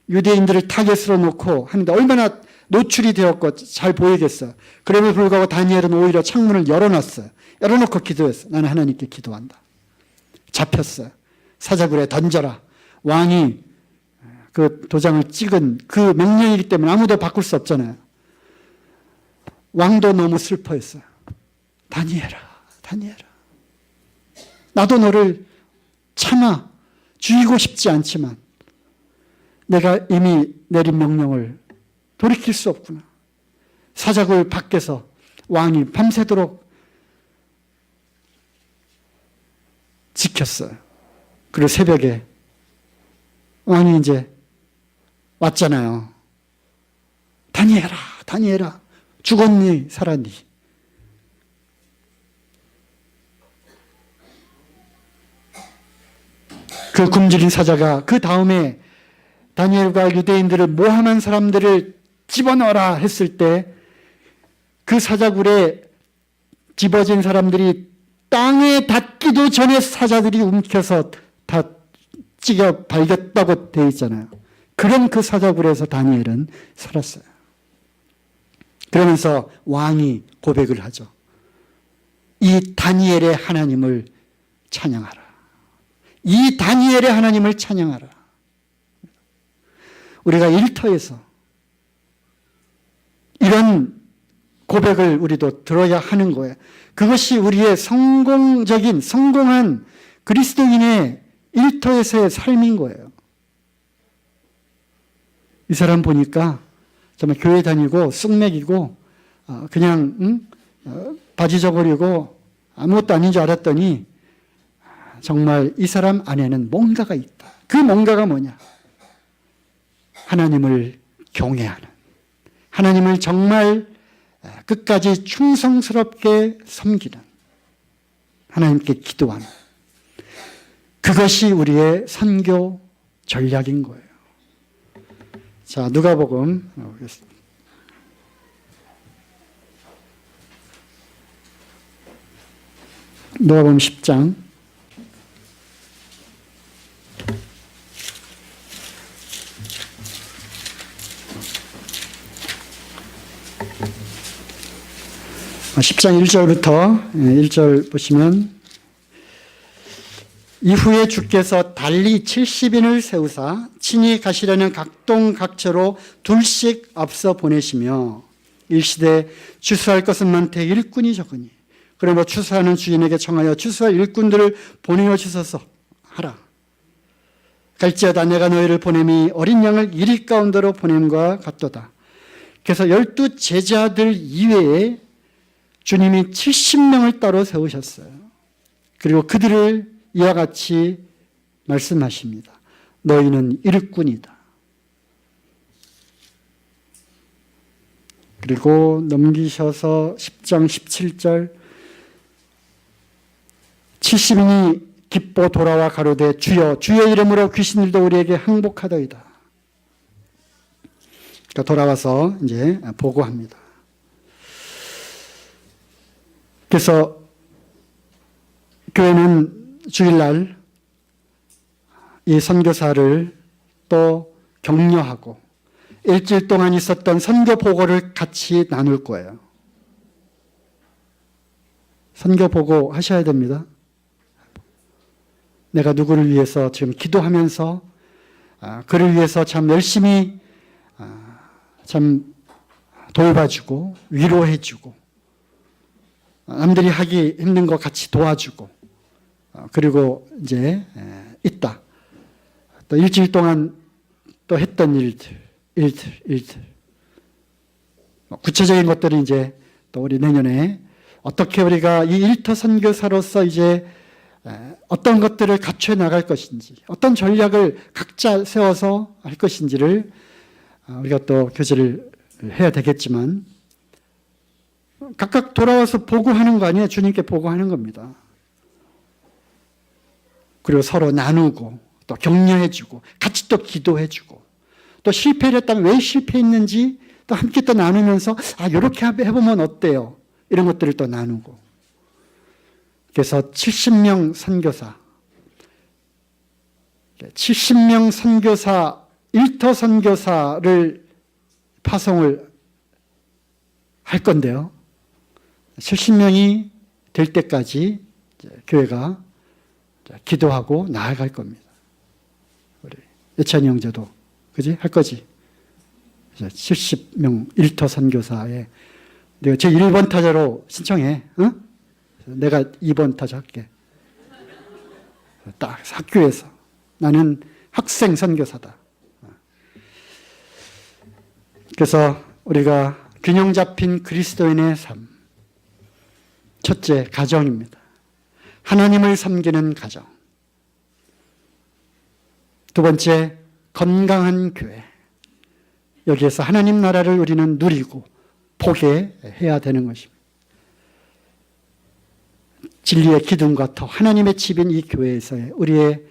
유대인들을 타겟으로 놓고 하는데 얼마나 노출이 되었고 잘 보이겠어요. 그럼에도 불구하고 다니엘은 오히려 창문을 열어놨어요. 열어놓고 기도했어요. 나는 하나님께 기도한다. 잡혔어요. 사자굴에 던져라. 왕이 그 도장을 찍은 그 명령이기 때문에 아무도 바꿀 수 없잖아요. 왕도 너무 슬퍼했어요. 다니엘아, 다니엘아. 나도 너를 참아 죽이고 싶지 않지만 내가 이미 내린 명령을 돌이킬 수 없구나. 사자굴 밖에서 왕이 밤새도록 지켰어요. 그리고 새벽에 왕이 이제 왔잖아요. 다니엘아, 다니엘아, 죽었니, 살았니? 그 굶주린 사자가 그 다음에 다니엘과 유대인들을 모함한 사람들을 집어넣어라 했을 때 그 사자굴에 집어진 사람들이 땅에 닿기도 전에 사자들이 움켜서 다 찢어 발겼다고 되어 있잖아요. 그런 그 사자굴에서 다니엘은 살았어요. 그러면서 왕이 고백을 하죠. 이 다니엘의 하나님을 찬양하라. 이 다니엘의 하나님을 찬양하라. 우리가 일터에서 이런 고백을 우리도 들어야 하는 거예요. 그것이 우리의 성공한 그리스도인의 일터에서의 삶인 거예요. 이 사람 보니까 정말 교회 다니고 쑥맥이고 그냥 바지 저고리고 아무것도 아닌 줄 알았더니 정말 이 사람 안에는 뭔가가 있다. 그 뭔가가 뭐냐? 하나님을 경외하는, 하나님을 정말 끝까지 충성스럽게 섬기는, 하나님께 기도하는, 그것이 우리의 선교 전략인 거예요. 자, 누가복음 보겠습니다. 누가복음 10장 10장 1절부터 1절 보시면 이후에 주께서 달리 70인을 세우사 친히 가시려는 각동각처로 둘씩 앞서 보내시며 일시되 추수할 것은 많되 일꾼이 적으니 그러므로 추수하는 주인에게 청하여 추수할 일꾼들을 보내어 주소서 하라. 갈지어다 내가 너희를 보냄이 어린 양을 이리 가운데로 보냄과 같도다. 그래서 12 제자들 이외에 주님이 70명을 따로 세우셨어요. 그리고 그들을 이와 같이 말씀하십니다. 너희는 일꾼이다. 그리고 넘기셔서 10장 17절 70인이 기뻐 돌아와 가로되 주여 주의 이름으로 귀신들도 우리에게 항복하더이다. 그러니까 돌아와서 이제 보고합니다. 그래서 교회는 주일날 이 선교사를 또 격려하고 일주일 동안 있었던 선교 보고를 같이 나눌 거예요. 선교 보고 하셔야 됩니다. 내가 누구를 위해서 지금 기도하면서 그를 위해서 참 열심히 참 돌봐주고 위로해주고 남들이 하기 힘든 거 같이 도와주고 그리고 이제 있다. 또 일주일 동안 또 했던 일들. 구체적인 것들은 이제 또 우리 내년에 어떻게 우리가 이 일터 선교사로서 이제 어떤 것들을 갖춰 나갈 것인지, 어떤 전략을 각자 세워서 할 것인지를 우리가 또 교제를 해야 되겠지만, 각각 돌아와서 보고하는 거 아니에요. 주님께 보고하는 겁니다. 그리고 서로 나누고 또 격려해주고 같이 또 기도해주고, 또 실패를 했다면 왜 실패했는지 또 함께 또 나누면서 이렇게 해보면 어때요? 이런 것들을 또 나누고. 그래서 70명 선교사, 70명 선교사, 일터 선교사를 파송을 할 건데요. 70명이 될 때까지 교회가 기도하고 나아갈 겁니다. 우리 예찬이 형제도 그지? 할 거지? 70명 일터 선교사에 내가 제 1번 타자로 신청해. 응? 내가 2번 타자 할게. 딱 학교에서. 나는 학생 선교사다. 그래서 우리가 균형 잡힌 그리스도인의 삶. 첫째, 가정입니다. 하나님을 섬기는 가정. 두 번째, 건강한 교회. 여기에서 하나님 나라를 우리는 누리고 보게 해야 되는 것입니다. 진리의 기둥과 터, 하나님의 집인 이 교회에서의 우리의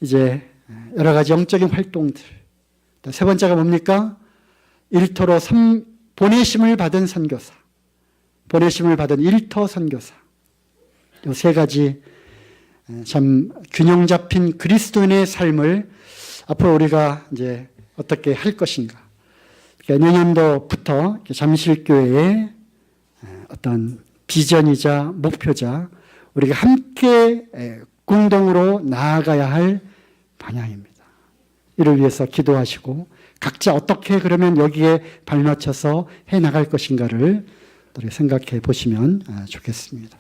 이제 여러 가지 영적인 활동들. 세 번째가 뭡니까? 일터로 보내심을 받은 선교사, 보내심을 받은 일터 선교사. 이 세 가지 참 균형 잡힌 그리스도인의 삶을 앞으로 우리가 이제 어떻게 할 것인가. 그러니까 내년도부터 잠실교회의 어떤 비전이자 목표자, 우리가 함께 공동으로 나아가야 할 방향입니다. 이를 위해서 기도하시고 각자 어떻게 그러면 여기에 발맞춰서 해 나갈 것인가를 생각해 보시면 좋겠습니다.